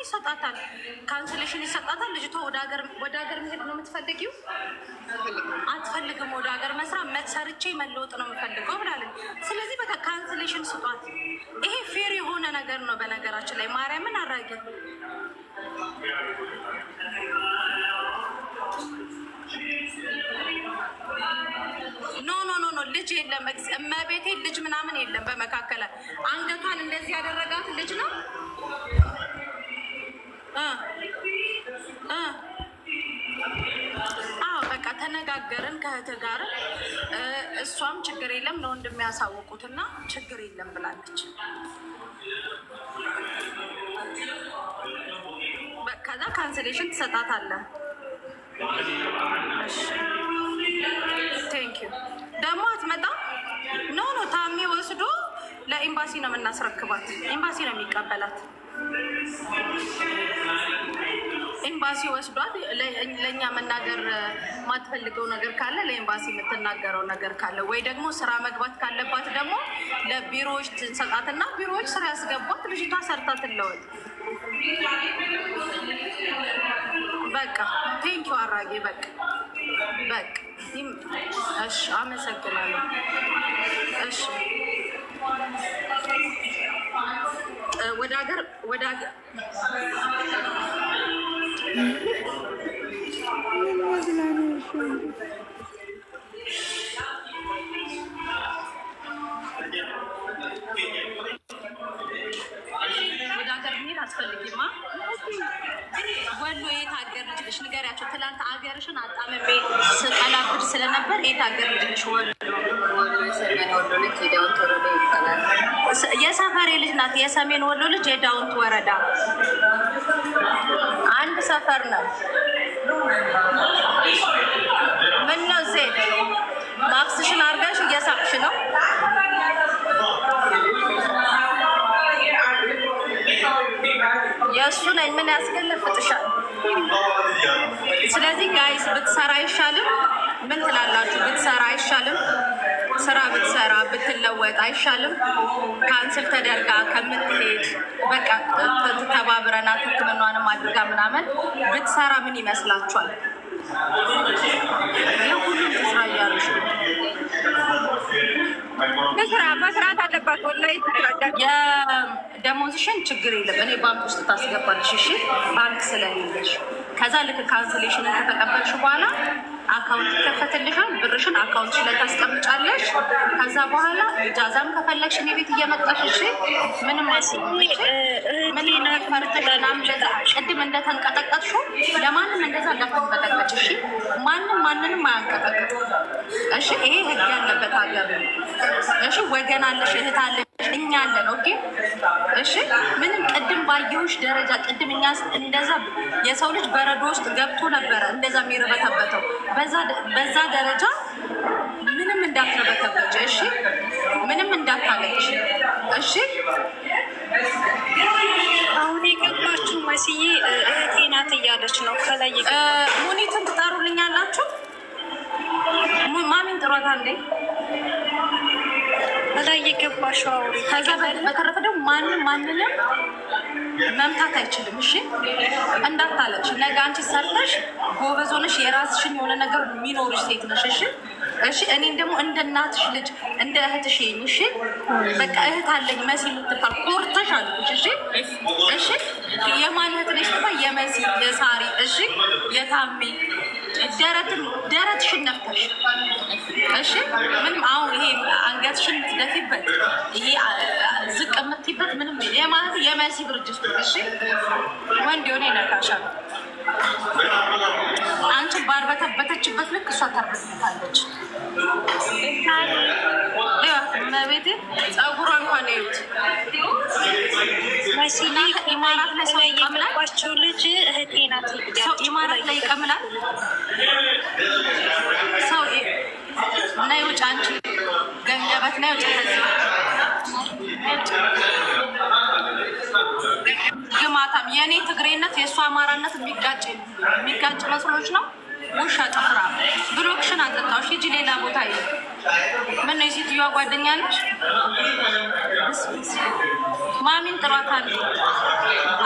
ይሰጣታል፣ ካንስሌሽን ይሰጣታል። ልጅቷ ወደ ሀገር መሄድ ነው የምትፈልጊው? አትፈልግም። ወደ ሀገር መስራት ሰርቼ መለወጥ ነው የምፈልገው ብላለች። ስለዚህ በቃ ካንስሌሽን ስጧት። ይሄ ፌር የሆነ ነገር ነው። በነገራችን ላይ ማርያምን አራጊ ኖ ልጅ የለም። እመቤቴ ልጅ ምናምን የለም። በመካከል አንገቷን እንደዚህ ያደረጋት ልጅ ነው። በቃ ተነጋገርን ከእህትህ ጋር። እሷም ችግር የለም ለወንድ የሚያሳውቁትና ችግር የለም ብላለች። ከዛ ካንስሌሽን ትሰጣታለህ። ቴንክ ዩ። ደግሞ አትመጣም። ኖ ታሜ ወስዶ ለኤምባሲ ነው የምናስረክባት። ኤምባሲ ነው የሚቀበላት። ኤምባሲ ወስዷል። ለእኛ መናገር ማትፈልገው ነገር ካለ ለኤምባሲ የምትናገረው ነገር ካለ ወይ ደግሞ ስራ መግባት ካለባት ደግሞ ለቢሮዎች ትንሰጣትና ቢሮዎች ስራ ያስገባት። ልጅቷ ሰርታ ትለወጥ። በቃ ቴንኪው አራጌ። በቃ እሺ፣ አመሰግናለሁ። እሺ ወደ ሀገር ወደ ሀገር መሄድ አስፈልጊማ። ወሎ የት ሀገር ልጅ ነሽ? ንገሪያቸው። ትላንት ሀገርሽን አጣመቤ ስጠላብድ ስለነበር የት ሀገር ልጅ ነሽ? የሰፈሬ ልጅ ናት። የሰሜን ወሎ ልጅ የዳውንት ወረዳ አንድ ሰፈር ነው። ምን ነው ዜድ ማክስሽን አርገሽ እየሳቅሽ ነው? የእሱ ነኝ። ምን ያስገለፍጥሻል? ስለዚህ ጋይስ ብትሰራ አይሻልም? ምን ትላላችሁ? ብትሰራ አይሻልም? ስራ ብትሰራ ብትለወጥ አይሻልም? ካንስል ተደርጋ ከምትሄድ በቃ ተባብረናት ሕክምናዋንም አድርጋ ምናምን ብትሰራ ምን ይመስላችኋል? ሁሉም ትስራ እያሉሽ መስራት አለባት። ወላሂ የደሞዝሽን ችግር የለም እኔ ባንክ ውስጥ ታስገባልሽ። እሺ ባንክ ስለሌለሽ ከዛ ልክ ካንስሌሽንን ከተቀበልሽ በኋላ አካውንት ይከፈትልሻል። ብርሽን አካውንትሽ ላይ ታስቀምጫለሽ። ከዛ በኋላ እጃዛም ከፈለግሽ እኔ ቤት እየመጣሽ እሺ፣ ምንም ምንም ፈርተሽናም ቅድም እንደተንቀጠቀጥሽው ለማንም እንደዛ እንዳትንቀጠቀጭ እሺ። ማንንም አያንቀጠቅጥ እሺ። ይሄ ህግ ያለበት ሀገር ነው እሺ። ወገን አለሽ፣ እህት አለሽ፣ እኛ አለን። ኦኬ እሺ። ምንም ቅድም ባየሁሽ ደረጃ ቅድም እኛ እንደዛ የሰው ልጅ በረዶ ውስጥ ገብቶ ነበረ እንደዛ የሚርበተበተው በዛ ደረጃ ምንም እንዳትረበተበች እሺ። ምንም እንዳታለች እሺ። አሁን የገባችሁ መስዬ እህቴ ናት እያለች ነው። ከላይ ሙኒትን ትጠሩልኛላችሁ? ማሚን ጥሯታ እንዴ ከላይ የገባችሁ አውሪ። ከዛ በተረፈ ደግሞ ማንንም መምታት አይችልም እሺ። እንዳታለች ነገ አንቺ ሰርተሽ ጎበዝ ሆነሽ የራስሽን የሆነ ነገር የሚኖርሽ ሴት ነሽ እሺ። እሺ እኔን ደግሞ እንደ እናትሽ ልጅ እንደ እህትሽ እሺ። በቃ እህት አለኝ መሲ የምትባል ኮርተሽ አለች እሺ። እሺ የማን እህት ነሽ ትባል? የመሲ የሳሪ እሺ፣ የታሚ ደረትሽን ነፍተሽ እሺ። ምንም አሁን ይሄ አንገትሽን የምትደፊበት ይሄ ዝቅ የምትይበት ምንም የማለት የመሲ ብርጅስ እሺ። ወንድ የሆነ ይነካሻል። አንቺ ባርበተበተችበት ልክ እሷ ታርበታለች። መቤቴ ጸጉሯ እንኳን ይዩት። መሲና ኢማራት ላይ ሰው ይቀምላቸው ልጅ እህቴ ናት። ሰው ኢማራት ላይ ይቀምላል። ሰው ናይ ውጭ አንቺ ገንገበት ናይ ውጭ ግማታም የእኔ ትግሬነት የእሷ አማራነት የሚጋጭ መስሎች ነው። ውሻ ጥፍራ ብሎክሽን አጠጣዎች ሂጂ ሌላ ቦታ ይ ምን ነው የሴትዮዋ ጓደኛ ነች? ማሚን ጥሯታል።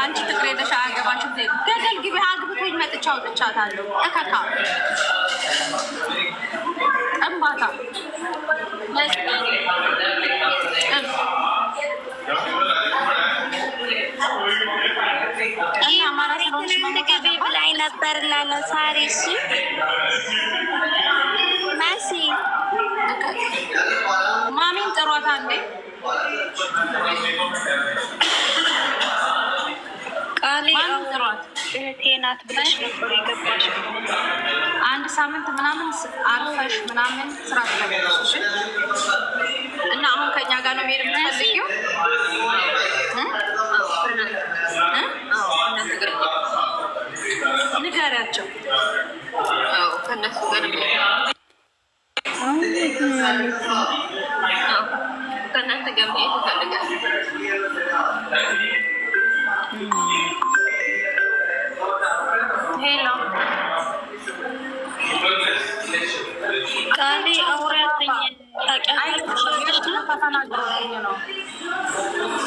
አንቺ ትግሬ ነሽ ከፍቼ አውጥቻታለሁ። እከካ እምባታ ገቢ ብላኝ ነበርና ነው ሳሪ። እሺ መሲ ማሚን ጥሯታ እንዴ ቃሌ ጥሯት እህቴ ናት ብለሽ ነበር የገባሽ። አንድ ሳምንት ምናምን አርፈሽ ምናምን ስራ ትለበሽ እና አሁን ከኛ ጋር ነው መሄድ የምትፈልጊው? ንገሪያቸው። ከነሱ ጋር ከእናንተ ጋር መሄድ ይፈልጋል። ሄሎ ቃሌ አውሪያተኝ ተፈናቅሮብኝ ነው።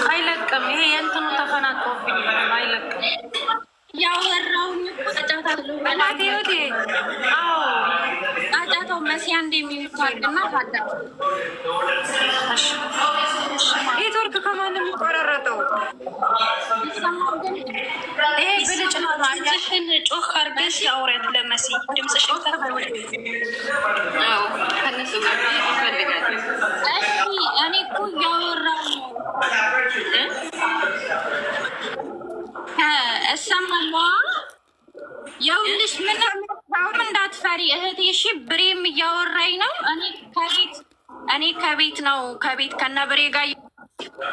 አይለቅም። ይሄ የእንትኑ ተፈናቅሮብኝ ነው። አይለቅም። ያወራውኝ ጫጫታለሁ በላቴ ወዴ አዎ ጫጫታው መሲያ እንደሚታርግና ታዳ ኔትወርክ ከማንም የሚቆራረጠው ይሄ ብልጭ ነው። ድምፅሽን ጮክ አድርገሽ አውሪያት ለመሲ ድምፅሽን ከነሱ ጋር ይፈልጋል። እኔ እኮ እያወራሁ ነው። እሰማለሁ። ይኸውልሽ ምንም እንዳትፈሪ እህቴ እሺ። ብሬም እያወራኝ ነው። እኔ ከቤት ነው ከነ ብሬ ጋር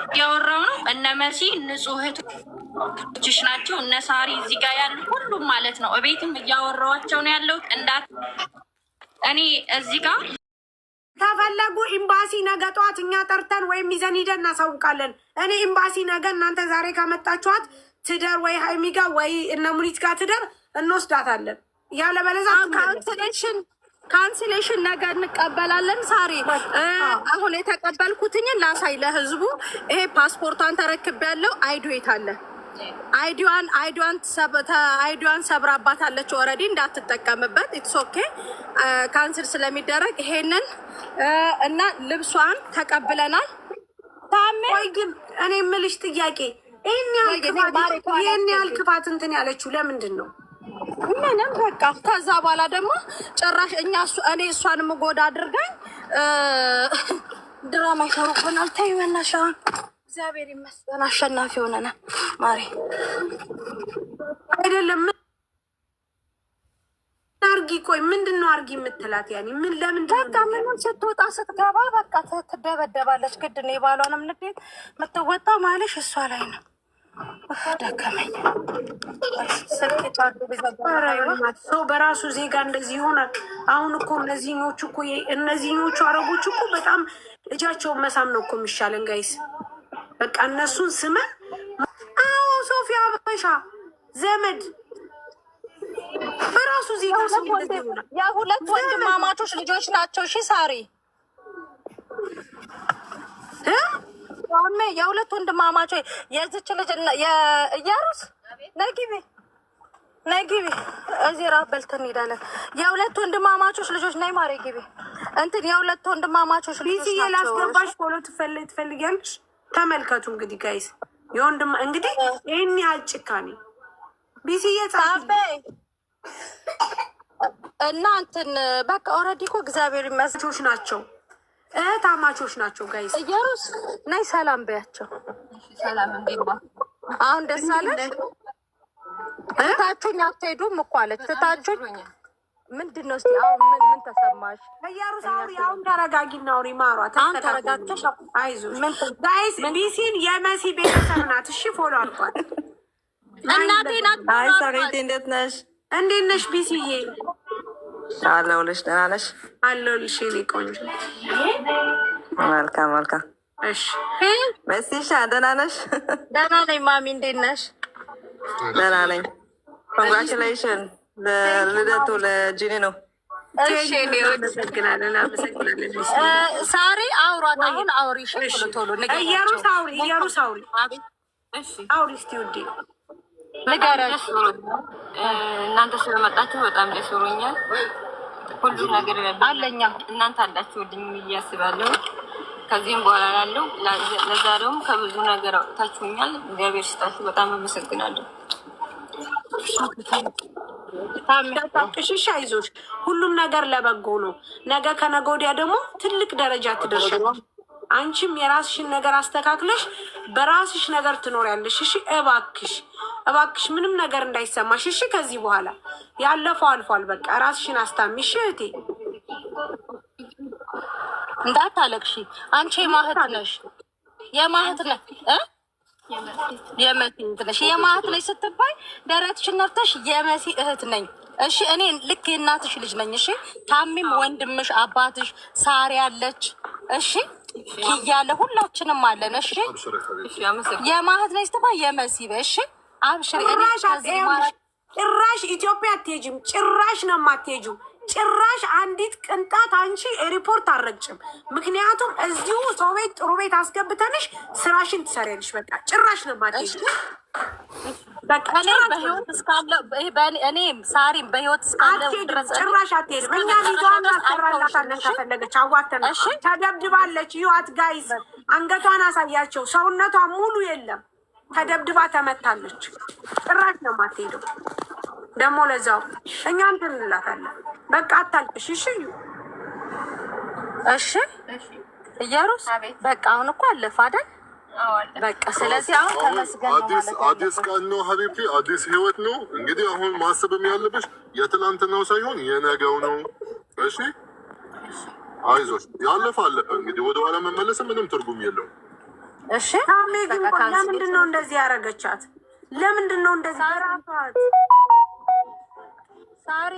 እያወራው ነው። እነ መሲ ንጹህ እህቶችሽ ናቸው። እነ ሳሪ እዚህ ጋር ያሉ ሁሉም ማለት ነው። እቤትም እያወራኋቸው ነው ያለሁት። እኔ እዚህ ጋር ከፈለጉ ኤምባሲ ነገ ጠዋት እኛ ጠርተን ወይም ይዘን ሂደን እናሳውቃለን። እኔ ኤምባሲ ነገ እናንተ ዛሬ ካመጣችኋት ትደር ወይ ሀይሚ ጋር ወይ እነ ሙኒት ጋር ትደር እንወስዳታለን። ያለበለዛ ካንስሌሽን ነገር እንቀበላለን። ሳሪ አሁን የተቀበልኩትኝን ላሳይ ለህዝቡ። ይሄ ፓስፖርቷን ተረክቤያለሁ። አይዱ የት አለ? አይዲዋን ሰብራባታለች። ኦልሬዲ እንዳትጠቀምበት ኢትስ ኦኬ ካንስል ስለሚደረግ ይሄንን እና ልብሷን ተቀብለናል። ቆይ ግን እኔ የምልሽ ጥያቄ ይህን ያህል ክፋት እንትን ያለችው ለምንድን ነው? ምንም በቃ ከዛ በኋላ ደግሞ ጭራሽ እኔ እሷን ምጎዳ አድርገኝ ድራማ ይሰሩብናል። ተይ በእናትሽ እግዚአብሔር ይመስገን አሸናፊ ሆነናል። ማሪ አይደለም አርጊ። ቆይ ምንድን ነው አርጊ የምትላት? ያኔ ምን ለምን በቃ ምንም ስትወጣ ስትገባ በቃ ትደበደባለች። ግድ ነው የባሏንም ንዴት የምትወጣው ማለሽ እሷ ላይ ነው። ደከመኝ። ሰው በራሱ ዜጋ እንደዚህ ይሆናል። አሁን እኮ እነዚህኞቹ አረቦች እኮ በጣም ልጃቸውን መሳም ነው እኮ የሚሻለን ጋይስ። በቃ እነሱን ስመን አዎ ሶፊያ በሻ ዘመድ በራሱ ዜጋ የሁለት ወንድማማቾች ልጆች ናቸው። እሺ ሳሪ የሁለት ወንድማማቾች የዚች ልጅ የእያሩስ ነጊቢ እዚህ ራት በልተን እንሄዳለን። የሁለት ወንድማማቾች ልጆች ነይ ማሬ ግቢ እንትን የሁለት ወንድማማቾች ልጆች ናቸው። ላስገባሽ ፎሎ ትፈልጊያለሽ? ተመልከቱ እንግዲህ ጋይስ የወንድም እንግዲህ ይህን ያህል ጭካኔ ቢሲዬ ጻፈ እና እንትን በቃ ኦልሬዲ እኮ እግዚአብሔር ይመስገን ናቸው እህታማቾች ናቸው ጋይስ። እየሩስ ነይ ሰላም በያቸው። ሰላም እንዴባ አሁን ደስ አለሽ? ትታችሁኝ አትሄዱም እኮ አለች። ትታችሁኝ ምንድን ነው? እስኪ አሁን ምን ተሰማሽ? እየሩስ አውሪ። አሁን ተረጋጊና አውሪ ማሯ። አሁን ተረጋግተሽ አይዞሽ ጋይስ። ቢሲን የመሲ ቤተሰብ ናት። እሺ ፎሎ አልኳት። እናቴ ናት። አይ ሳሪት እንዴት ነሽ? እንዴት ነሽ ቢሲዬ? አለሁልሽ። ደህና ነሽ? አለሁልሽ የእኔ ቆንጆ። መልካም። እሺ መሲሻ ደህና ነሽ? ደህና ነኝ ማሚ። እንዴት ነሽ? ደህና ነኝ። ኮንግራቹሌሽን ለልደቱ ለጂኒ ነው። እሺ እናመሰግናለን። ሳሪ አውሯት። አሁን አውሪ ቶሎ እየሩስ አውሪ። እስቲ ውዴ ንገረሽ። እናንተ ስለመጣችሁ በጣም ደስ ብሎኛል። ሁሉ ነገር አለኛ እናንተ አላችሁልኝ እያስባለሁ። ከዚህም በኋላ ላለው ለዛሬውም ከብዙ ነገር አውጥታችሁኛል። እግዚአብሔር ይስጣችሁ። በጣም አመሰግናለሁ። ታምሽሽ አይዞሽ፣ ሁሉም ነገር ለበጎ ነው። ነገ ከነገ ወዲያ ደግሞ ትልቅ ደረጃ ትደርሻለሽ። አንቺም የራስሽን ነገር አስተካክለሽ በራስሽ ነገር ትኖሪያለሽ። እሺ እባክሽ እባክሽ ምንም ነገር እንዳይሰማሽ እሺ። ከዚህ በኋላ ያለፈው አልፏል። በቃ ራስሽን አስታሚሽ እህቴ። እንዳታለቅሺ አንቺ የማህት ነሽ፣ የማህት ነሽ የመሲ የማህት ነሽ ስትባይ ደረትሽን ነፍተሽ የመሲ እህት ነኝ እሺ። እኔ ልክ የእናትሽ ልጅ ነኝ እሺ። ታሚም ወንድምሽ አባትሽ ሳሪ ያለች እሺ፣ ያለ ሁላችንም አለን እሺ። የማህት ነሽ ስትባይ የመሲ በእሺ አብሽሪ። ጭራሽ ኢትዮጵያ አትሄጂም፣ ጭራሽ ነው የማትሄጂው። ጭራሽ አንዲት ቅንጣት አንቺ ሪፖርት አልረግጭም። ምክንያቱም እዚሁ ሰው ቤት ጥሩ ቤት አስገብተንሽ ስራሽን ትሰሪያለሽ። በቃ ጭራሽ ነው የማትሄጂው። በህይወት እስካለ እኔ ሳሪም በህይወት እስካለ ድረስ ጭራሽ አትሄድም። እኛ ሊዟን አሰራላታለን ከፈለገች አዋተን። ተደብድባለች። ይዋት ጋይዝ አንገቷን አሳያቸው። ሰውነቷ ሙሉ የለም ተደብድባ ተመታለች። ጭራሽ ነው የማትሄደው። ደግሞ ለዛው እኛ እንትን እንላታለን። በቃ አታልቅሽ እሺ። እሺ እየሩስ በቃ አሁን እኮ አለፈ አይደል? በቃ ስለዚህ አሁን ተመስገን ነው። አዲስ ቀን ነው ሀቢብቲ፣ አዲስ ህይወት ነው። እንግዲህ አሁን ማሰብም ያለብሽ የትላንትናው ሳይሆን የነገው ነው። እሺ አይዞሽ፣ ያለፈ አለፈ። እንግዲህ ወደኋላ መመለስ ምንም ትርጉም የለውም። እሺ ታሜ ግን ለምንድን ነው እንደዚህ ያደረገቻት? ለምንድን ነው እንደዚህ ያደረጋት? ሳሪ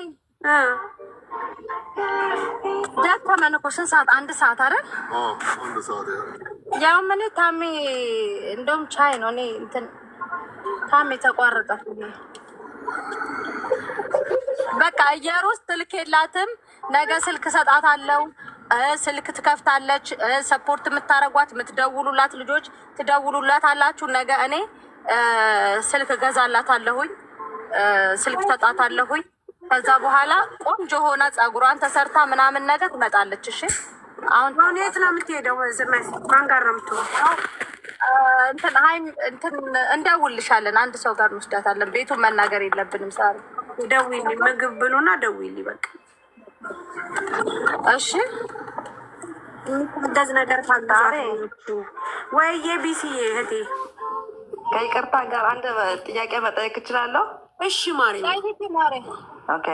ደከመን እኮ ስንት ሰዓት? አንድ ሰዓት አይደል? አንድ ሰዓት ያው ምን ታሜ እንደውም ቻይ ነው። እኔ እንትን ታሜ ተቋረጠ። በቃ እየሩስ ስልክ የላትም። ነገ ስልክ ሰጣታለሁ። ስልክ ትከፍታለች። ሰፖርት የምታረጓት የምትደውሉላት ልጆች ትደውሉላት አላችሁ። ነገ እኔ ስልክ ገዛላታለሁኝ፣ ስልክ ተጣታለሁኝ። ከዛ በኋላ ቆንጆ ሆና ጸጉሯን ተሰርታ ምናምን ነገር ትመጣለች። እሺ አሁን የት ነው የምትሄደው? ማን ጋር ነው የምትሆነው? እንትን እንደውልሻለን። አንድ ሰው ጋር እንወስዳታለን። ቤቱን መናገር የለብንም። ሳሪ ደውይልኝ፣ ምግብ ብሉና ደውይልኝ በቃ እሺ። እንደዚህ ነገር ታጋራችሁ ወይ? የቢሲ እህቴ ከይቅርታ ጋር አንድ ጥያቄ መጠየቅ እችላለሁ? እሺ ማሪ። ኦኬ